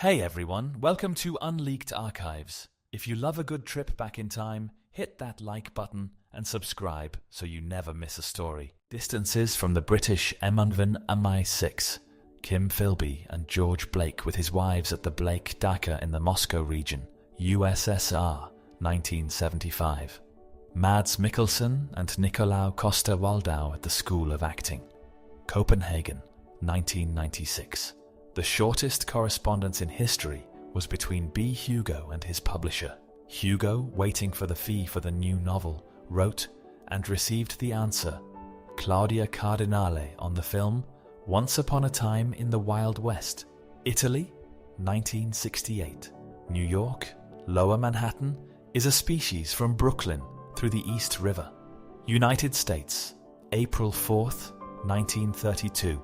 Hey everyone, welcome to Unleaked Archives. If you love a good trip back in time, hit that like button and subscribe so you never miss a story. Distances from the British Emunvan MI6, Kim Philby and George Blake with his wives at the Blake Dacha in the Moscow region, USSR, 1975. Mads Mikkelsen and Nicolaou Coster-Waldau at the School of Acting, Copenhagen, 1996. The shortest correspondence in history was between B. Hugo and his publisher. Hugo, waiting for the fee for the new novel, wrote and received the answer, Claudia Cardinale, on the film Once Upon a Time in the Wild West, Italy, 1968. New York, Lower Manhattan, is a species from Brooklyn through the East River. United States, April 4th, 1932.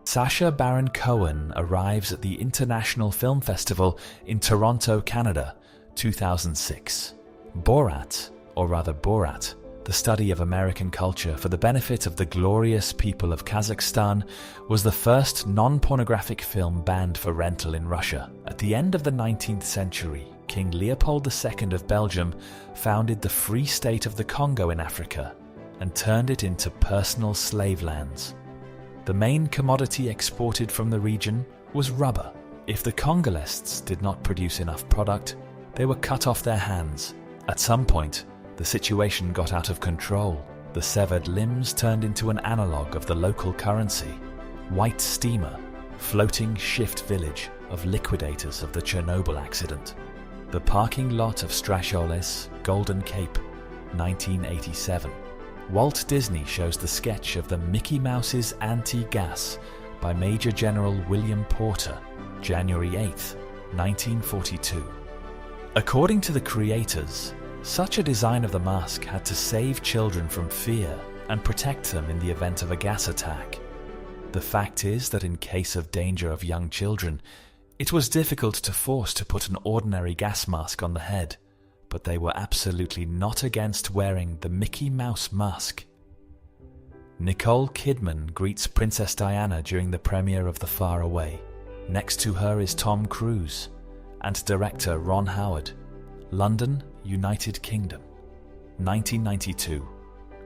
Sacha Baron Cohen arrives at the International Film Festival in Toronto, Canada, 2006. Borat, or rather Borat, the study of American culture for the benefit of the glorious people of Kazakhstan, was the first non-pornographic film banned for rental in Russia. At the end of the 19th century, King Leopold II of Belgium founded the Free State of the Congo in Africa and turned it into personal slave lands. The main commodity exported from the region was rubber. If the Congolese did not produce enough product, they were cut off their hands. At some point, the situation got out of control. The severed limbs turned into an analogue of the local currency. White Steamer, floating shift village of liquidators of the Chernobyl accident. The parking lot of Strasholes, Golden Cape, 1987. Walt Disney shows the sketch of the Mickey Mouse's Anti-Gas by Major General William Porter, January 8, 1942. According to the creators, such a design of the mask had to save children from fear and protect them in the event of a gas attack. The fact is that in case of danger of young children, it was difficult to force to put an ordinary gas mask on the head. But they were absolutely not against wearing the Mickey Mouse mask. Nicole Kidman greets Princess Diana during the premiere of The Far Away. Next to her is Tom Cruise and director Ron Howard. London, United Kingdom. 1992.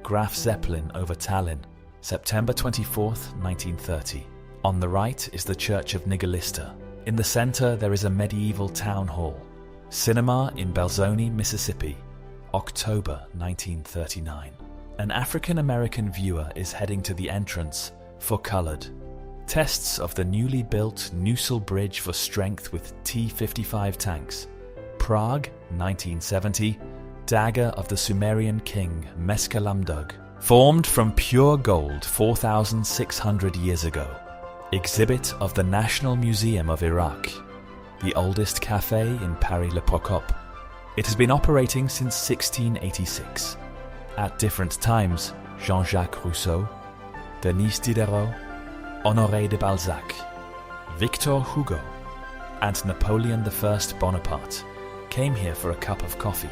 Graf Zeppelin over Tallinn, September 24th, 1930. On the right is the Church of Nigalista. In the center there is a medieval town hall. Cinema in Belzoni, Mississippi, October 1939. An African-American viewer is heading to the entrance for colored. Tests of the newly built Nusal Bridge for strength with T-55 tanks. Prague, 1970. Dagger of the Sumerian king Meskelamdug. Formed from pure gold 4,600 years ago. Exhibit of the National Museum of Iraq. The oldest cafe in Paris-Le Procope. It has been operating since 1686. At different times, Jean-Jacques Rousseau, Denis Diderot, Honoré de Balzac, Victor Hugo, and Napoleon I Bonaparte came here for a cup of coffee.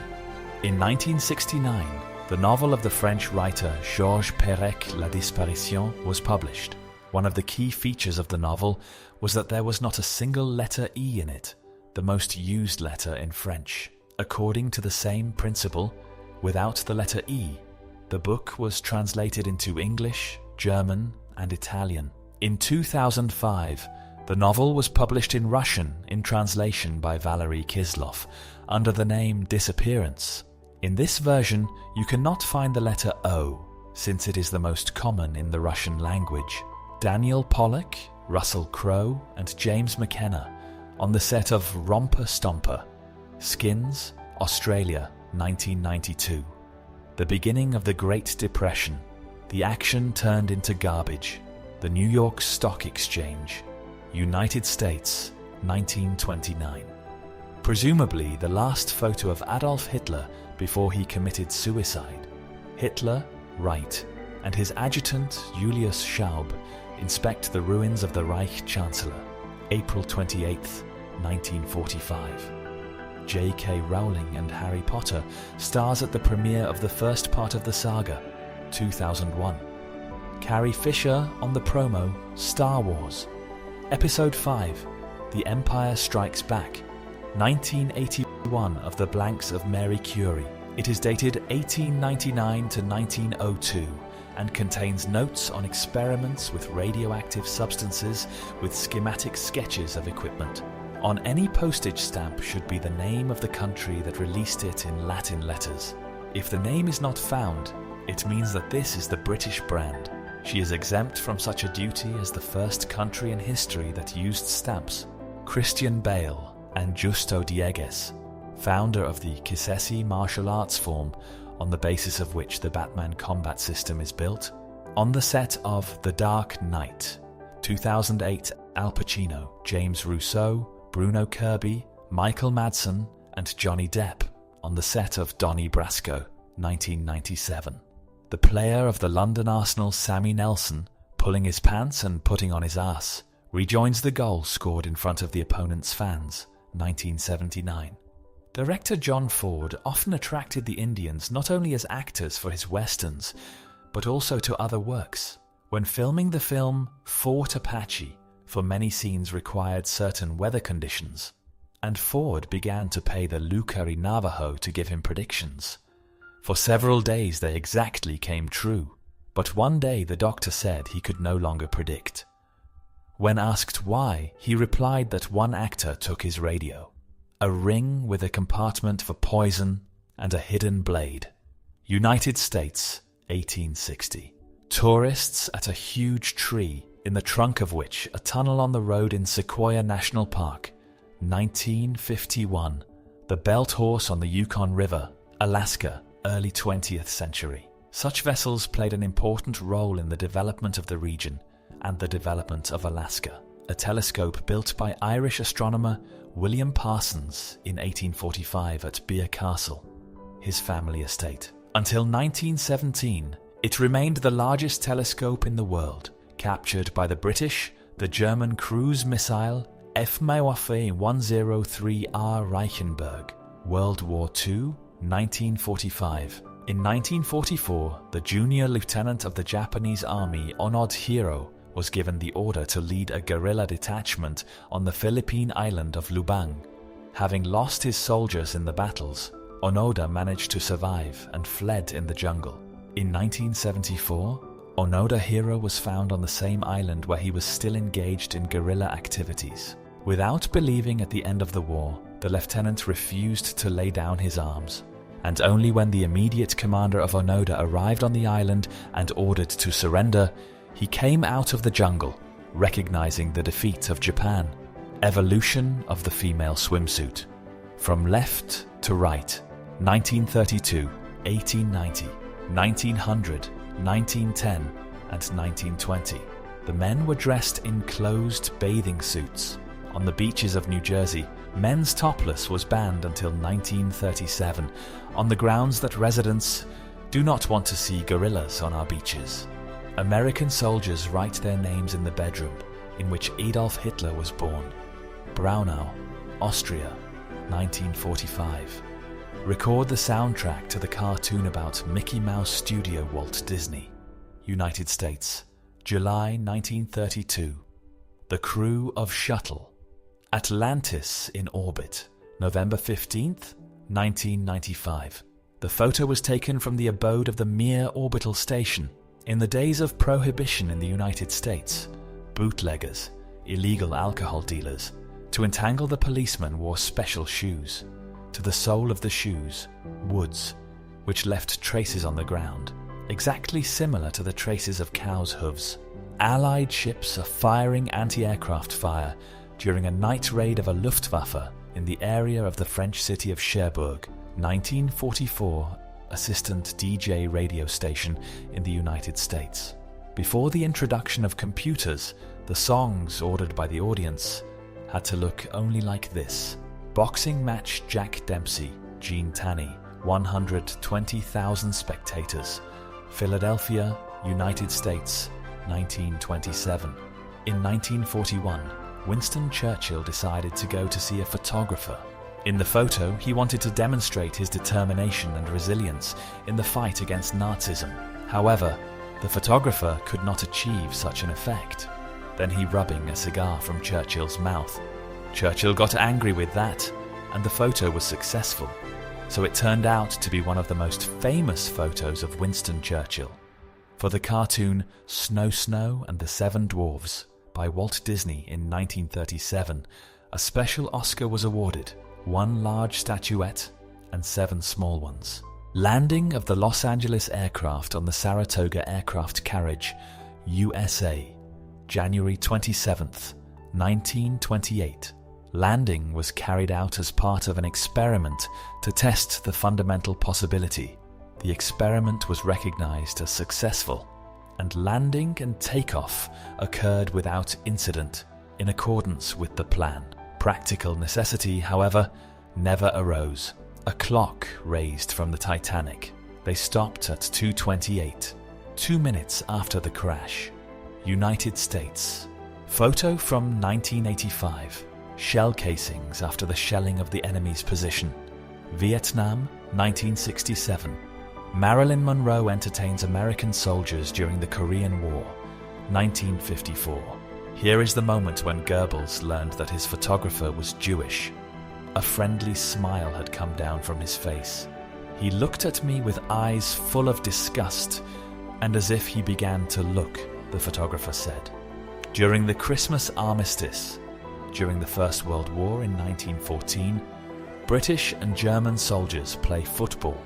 In 1969, the novel of the French writer Georges Perec La Disparition was published. One of the key features of the novel was that there was not a single letter E in it, the most used letter in French. According to the same principle, without the letter E, the book was translated into English, German, and Italian. In 2005, the novel was published in Russian in translation by Valery Kislov under the name Disappearance. In this version, you cannot find the letter O, since it is the most common in the Russian language. Daniel Pollock, Russell Crowe, and James McKenna on the set of Romper Stomper, Skins, Australia, 1992. The beginning of the Great Depression. The action turned into garbage. The New York Stock Exchange, United States, 1929. Presumably the last photo of Adolf Hitler before he committed suicide. Hitler, right, and his adjutant Julius Schaub inspect the ruins of the Reich Chancellor, April 28, 1945. J.K. Rowling and Harry Potter stars at the premiere of the first part of the saga, 2001. Carrie Fisher on the promo Star Wars. Episode 5, The Empire Strikes Back, 1981 of the Blanks of Mary Curie. It is dated 1899 to 1902 and contains notes on experiments with radioactive substances with schematic sketches of equipment. On any postage stamp should be the name of the country that released it in Latin letters. If the name is not found, it means that this is the British brand. She is exempt from such a duty as the first country in history that used stamps. Christian Bale and Justo Dieguez, founder of the Kisesi martial arts form on the basis of which the Batman combat system is built. On the set of The Dark Knight, 2008, Al Pacino, James Rousseau, Bruno Kirby, Michael Madsen, and Johnny Depp on the set of Donnie Brasco, 1997. The player of the London Arsenal, Sammy Nelson, pulling his pants and putting on his ass, rejoins the goal scored in front of the opponent's fans, 1979. Director John Ford often attracted the Indians not only as actors for his westerns, but also to other works. When filming the film Fort Apache, for many scenes required certain weather conditions, and Ford began to pay the Lucari Navajo to give him predictions. For several days they exactly came true, but one day the doctor said he could no longer predict. When asked why, he replied that one actor took his radio. A ring with a compartment for poison and a hidden blade. United States, 1860. Tourists at a huge tree, in the trunk of which a tunnel on the road in Sequoia National Park, 1951. The Belt Horse on the Yukon River, Alaska, early 20th century. Such vessels played an important role in the development of the region and the development of Alaska. A telescope built by Irish astronomer William Parsons in 1845 at Beer Castle, his family estate. Until 1917, it remained the largest telescope in the world, captured by the British, the German cruise missile F-103R Reichenberg. World War II, 1945. In 1944, the junior lieutenant of the Japanese army Onod Hiro was given the order to lead a guerrilla detachment on the Philippine island of Lubang. Having lost his soldiers in the battles, Onoda managed to survive and fled in the jungle. In 1974, Onoda Hiro was found on the same island where he was still engaged in guerrilla activities. Without believing at the end of the war, the lieutenant refused to lay down his arms, and only when the immediate commander of Onoda arrived on the island and ordered to surrender, he came out of the jungle, recognizing the defeat of Japan. Evolution of the female swimsuit. From left to right, 1932, 1890, 1900, 1910, and 1920. The men were dressed in closed bathing suits. On the beaches of New Jersey, men's topless was banned until 1937, on the grounds that residents do not want to see gorillas on our beaches. American soldiers write their names in the bedroom in which Adolf Hitler was born. Braunau, Austria, 1945. Record the soundtrack to the cartoon about Mickey Mouse Studio Walt Disney. United States, July 1932. The crew of Shuttle. Atlantis in orbit, November 15th, 1995. The photo was taken from the abode of the Mir orbital station. In the days of prohibition in the United States, bootleggers, illegal alcohol dealers, to entangle the policeman wore special shoes. To the sole of the shoes, woods, which left traces on the ground, exactly similar to the traces of cows' hooves. Allied ships are firing anti-aircraft fire during a night raid of a Luftwaffe in the area of the French city of Cherbourg, 1944, assistant DJ radio station in the United States. Before the introduction of computers, the songs ordered by the audience had to look only like this. Boxing match Jack Dempsey, Gene Tanny, 120,000 spectators. Philadelphia, United States, 1927. In 1941, Winston Churchill decided to go to see a photographer. In the photo, he wanted to demonstrate his determination and resilience in the fight against Nazism. However, the photographer could not achieve such an effect. Then he rubbing a cigar from Churchill's mouth. Churchill got angry with that, and the photo was successful, so it turned out to be one of the most famous photos of Winston Churchill. For the cartoon Snow, Snow and the Seven Dwarfs by Walt Disney in 1937, a special Oscar was awarded, 1 large statuette and 7 small ones. Landing of the Los Angeles aircraft on the Saratoga Aircraft Carriage, USA, January 27th, 1928. Landing was carried out as part of an experiment to test the fundamental possibility. The experiment was recognized as successful, and landing and takeoff occurred without incident in accordance with the plan. Practical necessity, however, never arose. A clock raised from the Titanic. They stopped at 2:28, 2 minutes after the crash. United States. Photo from 1985. Shell casings after the shelling of the enemy's position. Vietnam, 1967. Marilyn Monroe entertains American soldiers during the Korean War, 1954. Here is the moment when Goebbels learned that his photographer was Jewish. A friendly smile had come down from his face. He looked at me with eyes full of disgust, and as if he began to look, the photographer said. During the Christmas armistice, during the First World War in 1914, British and German soldiers play football.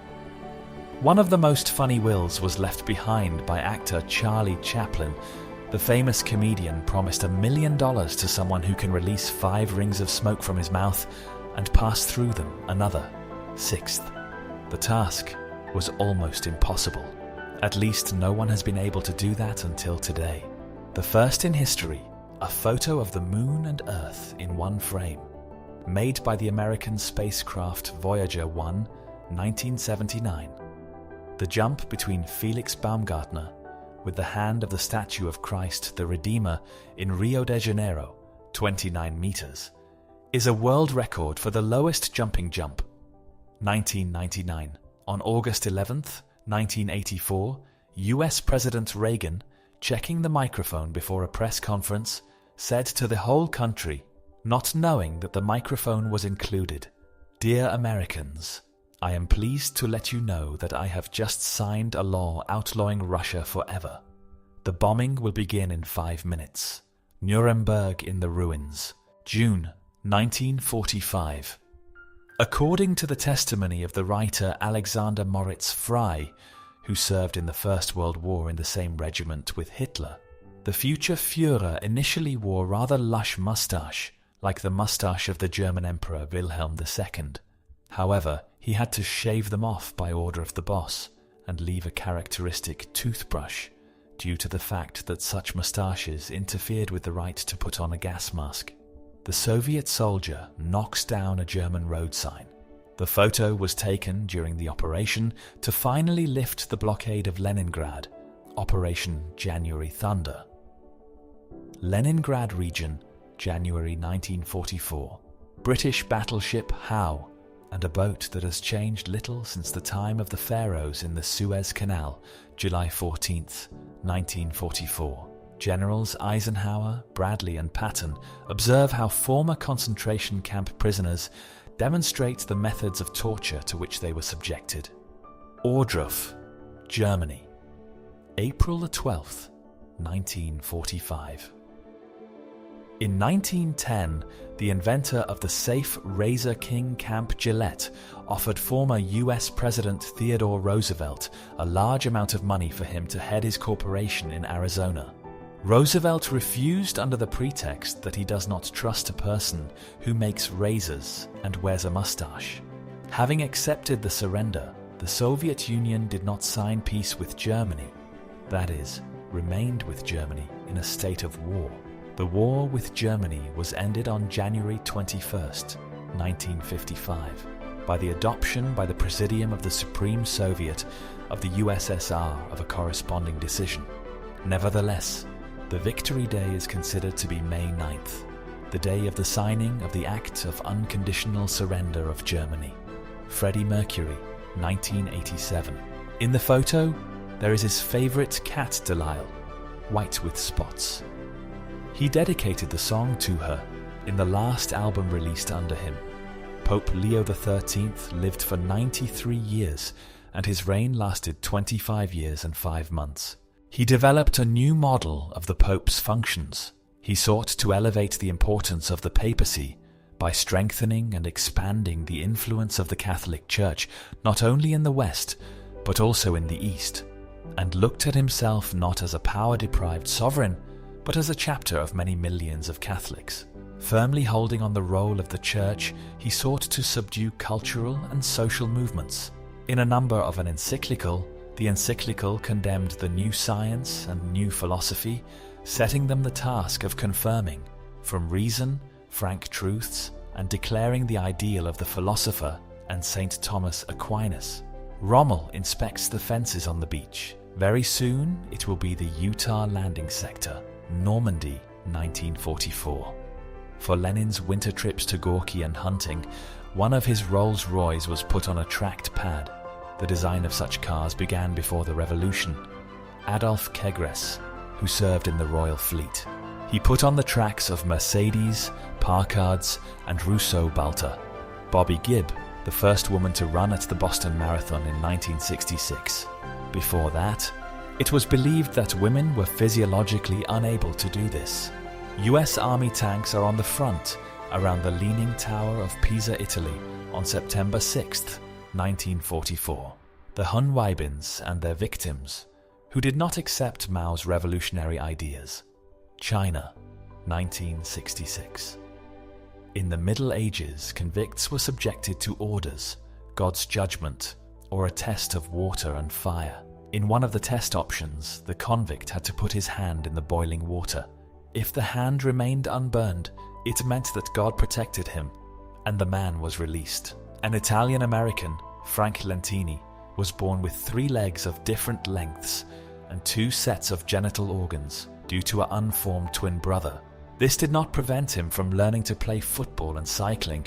One of the most funny wills was left behind by actor Charlie Chaplin. The famous comedian promised $1 million to someone who can release 5 rings of smoke from his mouth and pass through them another, 6th. The task was almost impossible. At least no one has been able to do that until today. The first in history, a photo of the Moon and Earth in one frame, made by the American spacecraft Voyager 1, 1979. The jump between Felix Baumgartner with the hand of the statue of Christ the Redeemer in Rio de Janeiro, 29 meters, is a world record for the lowest jumping jump. 1999. On August 11th, 1984, US President Reagan, checking the microphone before a press conference, said to the whole country, not knowing that the microphone was included, "Dear Americans, I am pleased to let you know that I have just signed a law outlawing Russia forever. The bombing will begin in 5 minutes. Nuremberg in the ruins, June 1945. According to the testimony of the writer Alexander Moritz Frey, who served in the First World War in the same regiment with Hitler, the future Führer initially wore rather lush moustache, like the moustache of the German Emperor Wilhelm II. However, he had to shave them off by order of the boss and leave a characteristic toothbrush due to the fact that such moustaches interfered with the right to put on a gas mask. The Soviet soldier knocks down a German road sign. The photo was taken during the operation to finally lift the blockade of Leningrad, Operation January Thunder. Leningrad region, January 1944. British battleship Howe and a boat that has changed little since the time of the pharaohs in the Suez Canal, July 14th, 1944. Generals Eisenhower, Bradley and Patton observe how former concentration camp prisoners demonstrate the methods of torture to which they were subjected. Ohrdruf, Germany, April the 12th, 1945. In 1910, the inventor of the safe Razor King Camp Gillette offered former US President Theodore Roosevelt a large amount of money for him to head his corporation in Arizona. Roosevelt refused under the pretext that he does not trust a person who makes razors and wears a mustache. Having accepted the surrender, the Soviet Union did not sign peace with Germany, that is, remained with Germany in a state of war. The war with Germany was ended on January 21st, 1955, by the adoption by the Presidium of the Supreme Soviet of the USSR of a corresponding decision. Nevertheless, the Victory Day is considered to be May 9th, the day of the signing of the Act of Unconditional Surrender of Germany. Freddie Mercury, 1987. In the photo, there is his favourite cat Delisle, white with spots. He dedicated the song to her, in the last album released under him. Pope Leo XIII lived for 93 years, and his reign lasted 25 years and 5 months. He developed a new model of the Pope's functions. He sought to elevate the importance of the papacy by strengthening and expanding the influence of the Catholic Church not only in the West, but also in the East, and looked at himself not as a power-deprived sovereign, but as a chapter of many millions of Catholics. Firmly holding on the role of the Church, he sought to subdue cultural and social movements. In a number of an encyclical, the encyclical condemned the new science and new philosophy, setting them the task of confirming, from reason, frank truths, and declaring the ideal of the philosopher and St. Thomas Aquinas. Rommel inspects the fences on the beach. Very soon it will be the Utah landing sector, Normandy, 1944. For Lenin's winter trips to Gorky and hunting, one of his Rolls-Royce was put on a tracked pad. The design of such cars began before the Revolution. Adolf Kegres, who served in the Royal Fleet. He put on the tracks of Mercedes, Parkards, and Rousseau Balter. Bobby Gibb, the first woman to run at the Boston Marathon in 1966. Before that, it was believed that women were physiologically unable to do this. US Army tanks are on the front around the Leaning Tower of Pisa, Italy on September 6, 1944. The Hun Weibins and their victims, who did not accept Mao's revolutionary ideas. China, 1966. In the Middle Ages, convicts were subjected to orders, God's judgment, or a test of water and fire. In one of the test options, the convict had to put his hand in the boiling water. If the hand remained unburned, it meant that God protected him, and the man was released. An Italian-American, Frank Lentini, was born with 3 legs of different lengths and 2 sets of genital organs due to an unformed twin brother. This did not prevent him from learning to play football and cycling,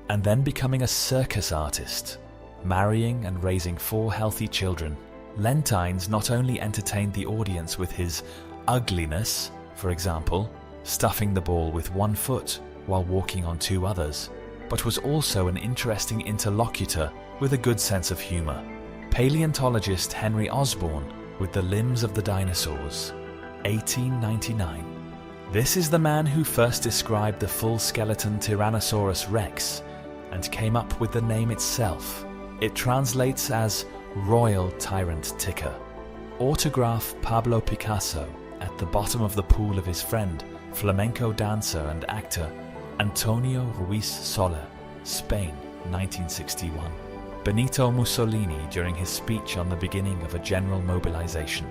and then becoming a circus artist, marrying and raising 4 healthy children. Lentines not only entertained the audience with his ugliness, for example, stuffing the ball with 1 foot while walking on 2 others, but was also an interesting interlocutor with a good sense of humor. Paleontologist Henry Osborn with the limbs of the dinosaurs, 1899. This is the man who first described the full skeleton Tyrannosaurus rex and came up with the name itself. It translates as Royal Tyrant Ticker. Autograph Pablo Picasso at the bottom of the pool of his friend, flamenco dancer and actor Antonio Ruiz Soler, Spain, 1961. Benito Mussolini during his speech on the beginning of a general mobilization.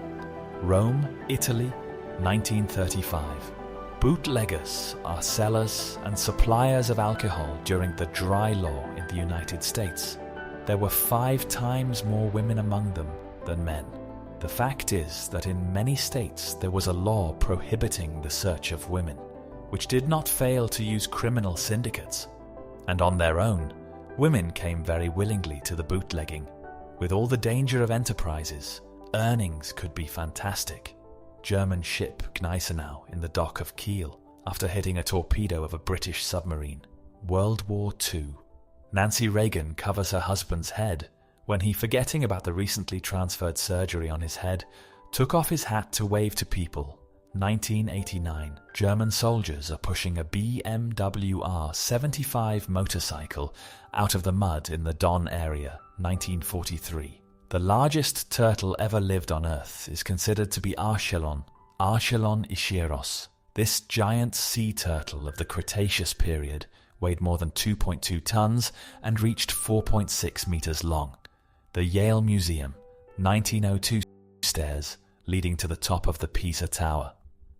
Rome, Italy, 1935. Bootleggers are sellers and suppliers of alcohol during the dry law in the United States. There were 5 times more women among them than men. The fact is that in many states there was a law prohibiting the search of women, which did not fail to use criminal syndicates. And on their own, women came very willingly to the bootlegging. With all the danger of enterprises, earnings could be fantastic. German ship Gneisenau in the dock of Kiel after hitting a torpedo of a British submarine. World War II. Nancy Reagan covers her husband's head when he, forgetting about the recently transferred surgery on his head, took off his hat to wave to people. 1989. German soldiers are pushing a BMW R75 motorcycle out of the mud in the Don area. 1943. The largest turtle ever lived on Earth is considered to be Archelon ischiros. This giant sea turtle of the Cretaceous period weighed more than 2.2 tons and reached 4.6 meters long. The Yale Museum, 1902 stairs leading to the top of the Pisa Tower.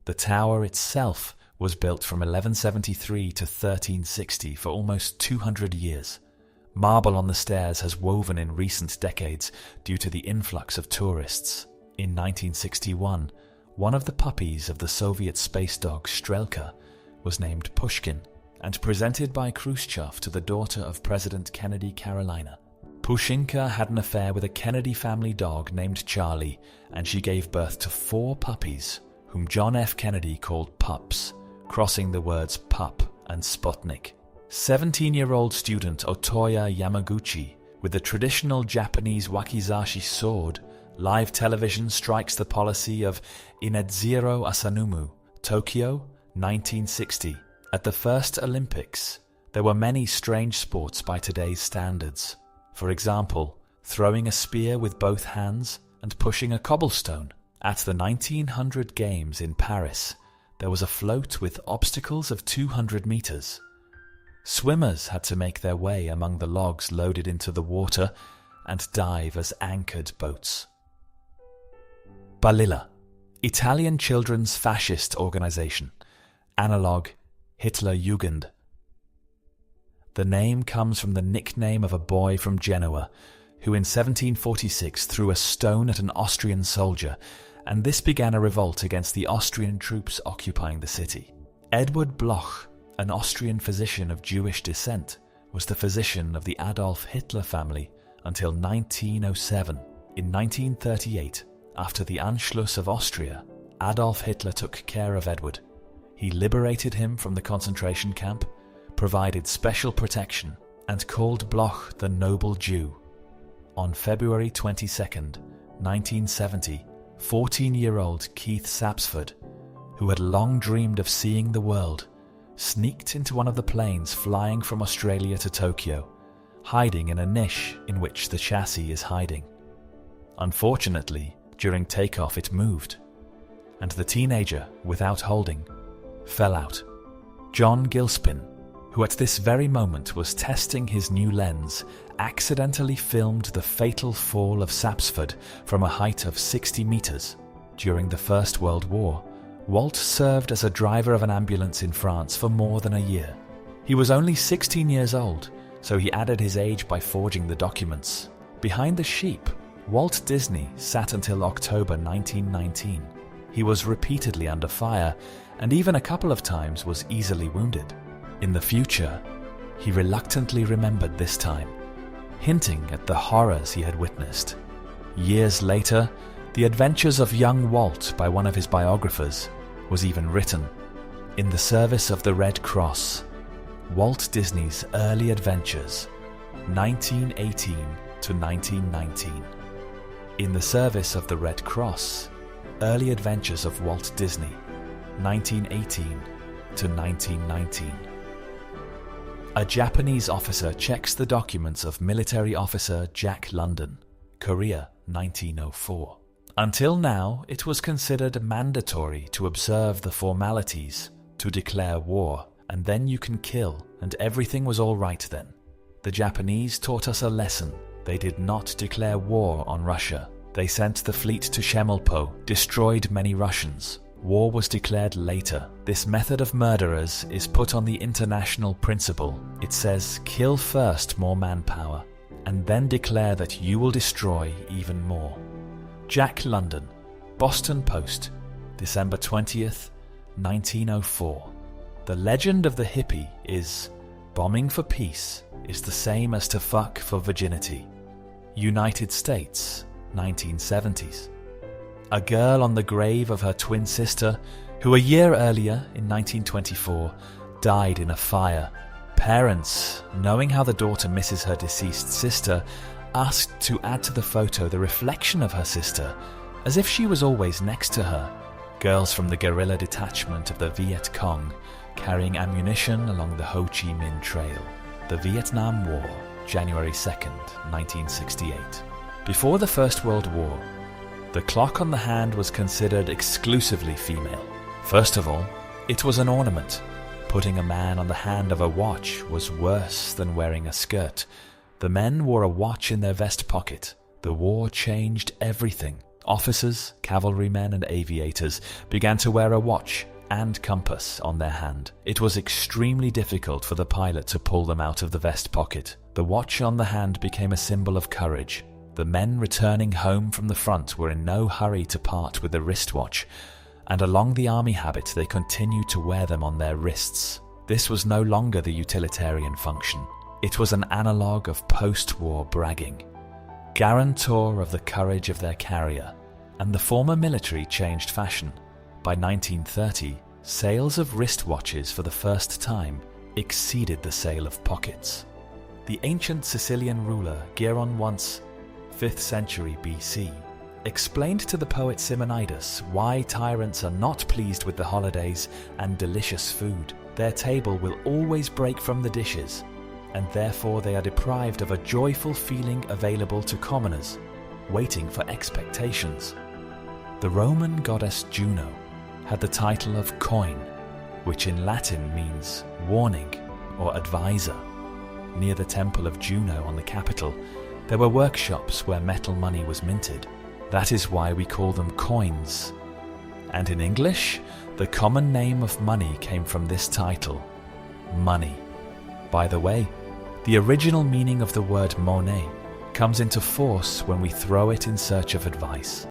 The tower itself was built from 1173 to 1360 for almost 200 years. Marble on the stairs has woven in recent decades due to the influx of tourists. In 1961, one of the puppies of the Soviet space dog Strelka was named Pushkin and presented by Khrushchev to the daughter of President Kennedy, Carolina. Pushinka had an affair with a Kennedy family dog named Charlie, and she gave birth to 4 puppies, whom John F. Kennedy called pups, crossing the words pup and Sputnik. 17-year-old student Otoya Yamaguchi, with the traditional Japanese wakizashi sword, live television strikes the policy of Inedziro Asanumu, Tokyo, 1960. At the first Olympics, there were many strange sports by today's standards. For example, throwing a spear with both hands and pushing a cobblestone. At the 1900 Games in Paris, there was a float with obstacles of 200 meters. Swimmers had to make their way among the logs loaded into the water and dive as anchored boats. Balilla, Italian children's fascist organization, analog Hitlerjugend. The name comes from the nickname of a boy from Genoa who in 1746 threw a stone at an Austrian soldier, and this began a revolt against the Austrian troops occupying the city. Edward Bloch, an Austrian physician of Jewish descent, was the physician of the Adolf Hitler family until 1907. In 1938, after the Anschluss of Austria, Adolf Hitler took care of Edward. He liberated him from the concentration camp, provided special protection, and called Bloch the Noble Jew. On February 22, 1970, 14-year-old Keith Sapsford, who had long dreamed of seeing the world, sneaked into one of the planes flying from Australia to Tokyo, hiding in a niche in which the chassis is hiding. Unfortunately, during takeoff it moved, and the teenager, without holding, fell out. John Gilspin, who at this very moment was testing his new lens, accidentally filmed the fatal fall of Sapsford from a height of 60 meters. During the First World War, Walt served as a driver of an ambulance in France for more than a year. He was only 16 years old, so he added his age by forging the documents. Behind the sheep, Walt Disney sat until October 1919. He was repeatedly under fire, and even a couple of times was easily wounded. In the future, he reluctantly remembered this time, hinting at the horrors he had witnessed. Years later, The Adventures of Young Walt by one of his biographers was even written. In the Service of the Red Cross, Walt Disney's Early Adventures, 1918 to 1919. In the Service of the Red Cross, Early Adventures of Walt Disney, 1918 to 1919. A Japanese officer checks the documents of military officer Jack London, Korea, 1904. Until now, it was considered mandatory to observe the formalities, to declare war, and then you can kill, and everything was all right then. The Japanese taught us a lesson. They did not declare war on Russia. They sent the fleet to Chemulpo, destroyed many Russians. War was declared later. This method of murderers is put on the international principle. It says, kill first more manpower, and then declare that you will destroy even more. Jack London, Boston Post, December 20th, 1904. The legend of the hippie is, bombing for peace is the same as to fuck for virginity. United States, 1970s. A girl on the grave of her twin sister, who a year earlier, in 1924, died in a fire. Parents, knowing how the daughter misses her deceased sister, asked to add to the photo the reflection of her sister, as if she was always next to her. Girls from the guerrilla detachment of the Viet Cong, carrying ammunition along the Ho Chi Minh Trail. The Vietnam War, January 2nd, 1968. Before the First World War, the clock on the hand was considered exclusively female. First of all, it was an ornament. Putting a man on the hand of a watch was worse than wearing a skirt. The men wore a watch in their vest pocket. The war changed everything. Officers, cavalrymen, and aviators began to wear a watch and compass on their hand. It was extremely difficult for the pilot to pull them out of the vest pocket. The watch on the hand became a symbol of courage. The men returning home from the front were in no hurry to part with the wristwatch, and along the army habit they continued to wear them on their wrists. This was no longer the utilitarian function. It was an analogue of post-war bragging, guarantor of the courage of their carrier, and the former military changed fashion. By 1930, sales of wristwatches for the first time exceeded the sale of pockets. The ancient Sicilian ruler Geron once, 5th century BC, explained to the poet Simonides why tyrants are not pleased with the holidays and delicious food. Their table will always break from the dishes, and therefore they are deprived of a joyful feeling available to commoners, waiting for expectations. The Roman goddess Juno had the title of coin, which in Latin means warning or advisor. Near the temple of Juno on the Capitol, there were workshops where metal money was minted. That is why we call them coins. And in English, the common name of money came from this title, money. By the way, the original meaning of the word monnaie comes into force when we throw it in search of advice.